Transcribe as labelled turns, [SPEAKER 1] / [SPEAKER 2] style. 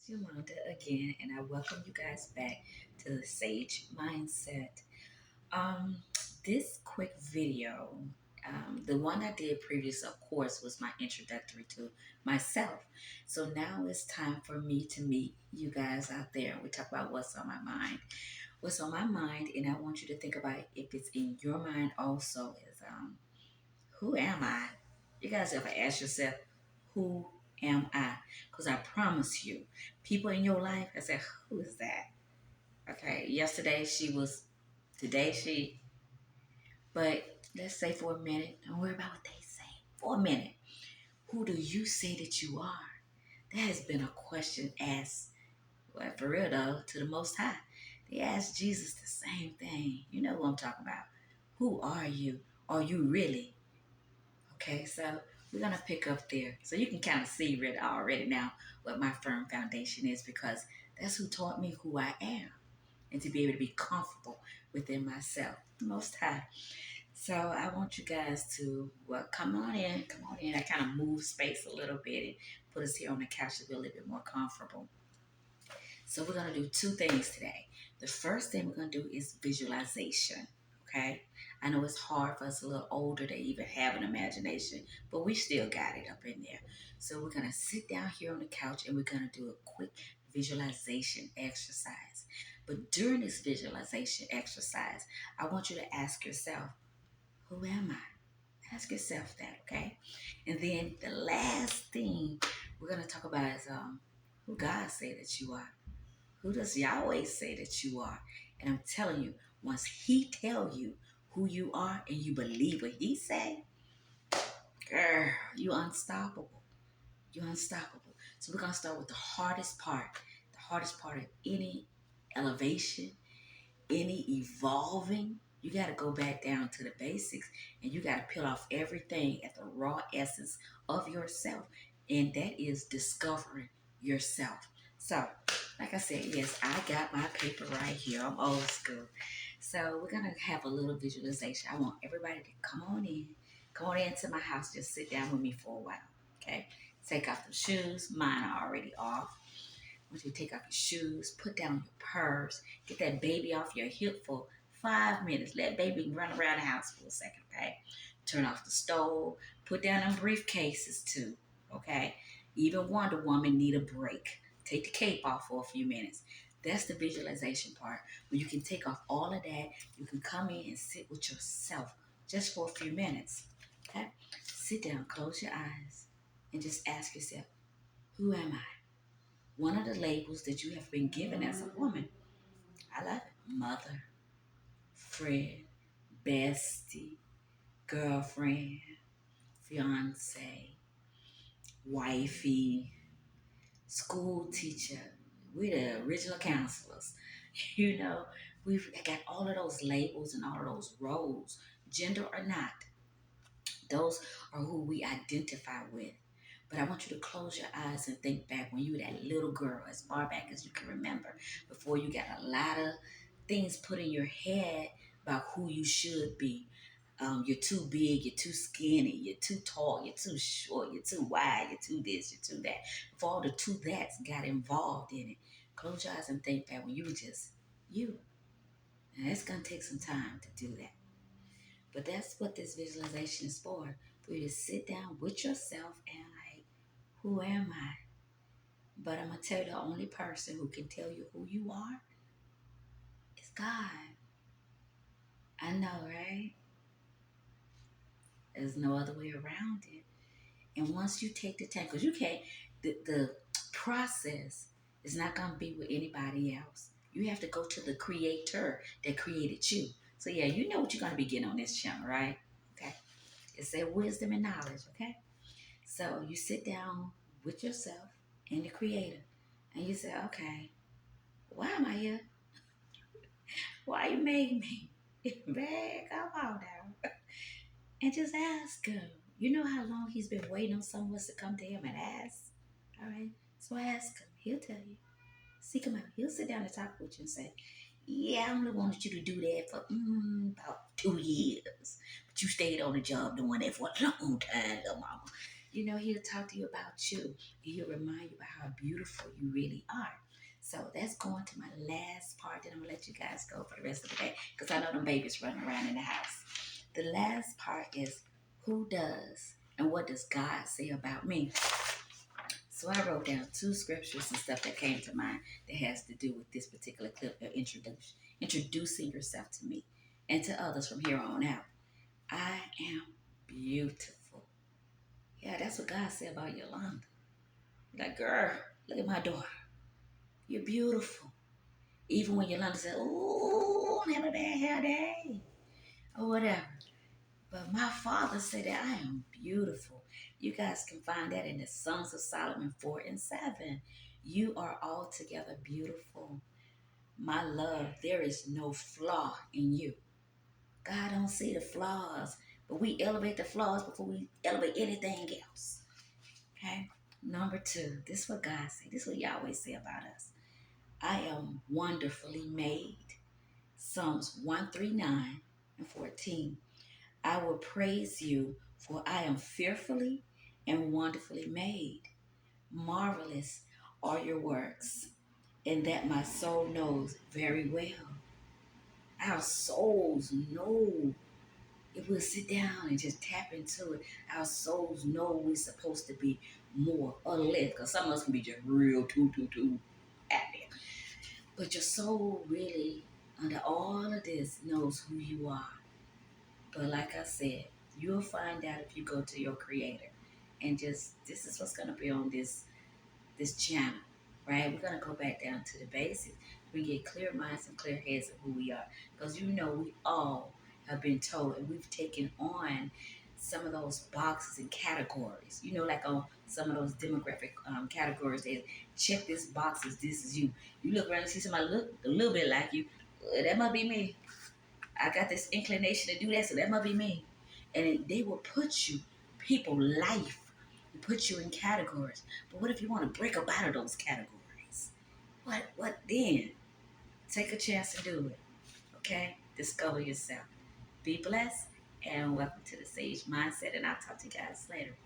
[SPEAKER 1] Yolanda again, and I welcome you guys back to the Sage Mindset. Um, this quick video, the one I did previous, of course, was my introductory to myself. So now it's time for me to meet you guys out there. We talk about what's on my mind. What's on my mind, and I want you to think about if it's in your mind also is who am I? You guys ever ask yourself, who am I? Because I promise you, people in your life, I said, who is that? Okay, yesterday she was, today she, but let's say for a minute, don't worry about what they say. For a minute, who do you say that you are? That has been a question asked, well, for real though, to the Most High. They asked Jesus the same thing. You know what I'm talking about. Who are you? Are you really? Okay, so we're gonna pick up there. So you can kind of see really already now what my firm foundation is because that's who taught me who I am and to be able to be comfortable within myself, the Most High. So I want you guys to come on in, come on in. I kind of move space a little bit and put us here on the couch to be a little bit more comfortable. So we're gonna do two things today. The first thing we're gonna do is visualization. Okay, I know it's hard for us a little older to even have an imagination, but we still got it up in there. So we're gonna sit down here on the couch and we're gonna do a quick visualization exercise. But during this visualization exercise, I want you to ask yourself, who am I? Ask yourself that, okay? And then the last thing we're gonna talk about is who God say that you are. Who does Yahweh say that you are? And I'm telling you, once He tell you who you are and you believe what He say, girl, you unstoppable. You're unstoppable. So we're gonna start with the hardest part. The hardest part of any elevation, any evolving. You got to go back down to the basics and you got to peel off everything at the raw essence of yourself. And that is discovering yourself. So, like I said, yes, I got my paper right here. I'm old school. So, we're going to have a little visualization. I want everybody to come on in. Come on into my house. Just sit down with me for a while. Okay? Take off the shoes. Mine are already off. Once you take off your shoes, put down your purse, get that baby off your hip for 5 minutes. Let baby run around the house for a second, okay? Turn off the stove. Put down them briefcases too, okay? Even Wonder Woman need a break. Take the cape off for a few minutes. That's the visualization part. When you can take off all of that, you can come in and sit with yourself just for a few minutes, okay? Sit down, close your eyes, and just ask yourself, who am I? One of the labels that you have been given as a woman. I love it. Mother, friend, bestie, girlfriend, fiance, wifey, school teacher. We're the original counselors. You know, we've got all of those labels and all of those roles, gender or not. Those are who we identify with. But I want you to close your eyes and think back when you were that little girl, as far back as you can remember, before you got a lot of things put in your head about who you should be. You're too big, you're too skinny, you're too tall, you're too short, you're too wide, you're too this, you're too that. Before all the too that's got involved in it, close your eyes and think back when you were just you. And it's going to take some time to do that. But that's what this visualization is for you to sit down with yourself and like, who am I? But I'm going to tell you the only person who can tell you who you are is God. I know, right? There's no other way around it. And once you take the time, because you can't, the process is not going to be with anybody else. You have to go to the creator that created you. So yeah, you know what you're going to be getting on this channel, right? Okay. It's that wisdom and knowledge, okay? So you sit down with yourself and the creator and you say, okay, why am I here? Why you made me? Man, come on now. And just ask him. You know how long he's been waiting on someone to come to him and ask? All right? So ask him. He'll tell you. Seek him out. He'll sit down and talk with you and say, yeah, I only wanted you to do that for about 2 years. But you stayed on the job doing that for a long time, little mama. He'll talk to you about you. He'll remind you about how beautiful you really are. So that's going to my last part. Then I'm gonna let you guys go for the rest of the day because I know them babies running around in the house. The last part is who does and what does God say about me? So I wrote down two scriptures and stuff that came to mind that has to do with this particular clip of introducing yourself to me and to others from here on out. I am beautiful. Yeah, that's what God said about Yolanda. Like, girl, look at my daughter. You're beautiful. Even when Yolanda said, "Ooh, I'm having a bad hair day," or whatever. But my father said that I am beautiful. You guys can find that in the Songs of Solomon 4 and 7. You are altogether beautiful. My love, there is no flaw in you. God don't see the flaws, but we elevate the flaws before we elevate anything else. Okay? Number two, this is what God said. This is what Yahweh say about us. I am wonderfully made. Psalms 139 and 14. I will praise you, for I am fearfully and wonderfully made. Marvelous are your works, and that my soul knows very well. Our souls know. If we'll sit down and just tap into it, our souls know we're supposed to be more or less. Because some of us can be just real too active. But your soul really, under all of this, knows who you are. But like I said, you'll find out if you go to your creator. And just, this is what's going to be on this channel, right? We're going to go back down to the basics. We get clear minds and clear heads of who we are. Because we all have been told and we've taken on some of those boxes and categories. Like on some of those demographic categories, they check this box as this is you. You look around and see somebody look a little bit like you. That must be me. I got this inclination to do that, so that must be me. And they will put you, people, life, put you in categories. But what if you want to break up out of those categories? What then? Take a chance to do it. Okay? Discover yourself. Be blessed and welcome to the Sage Mindset. And I'll talk to you guys later.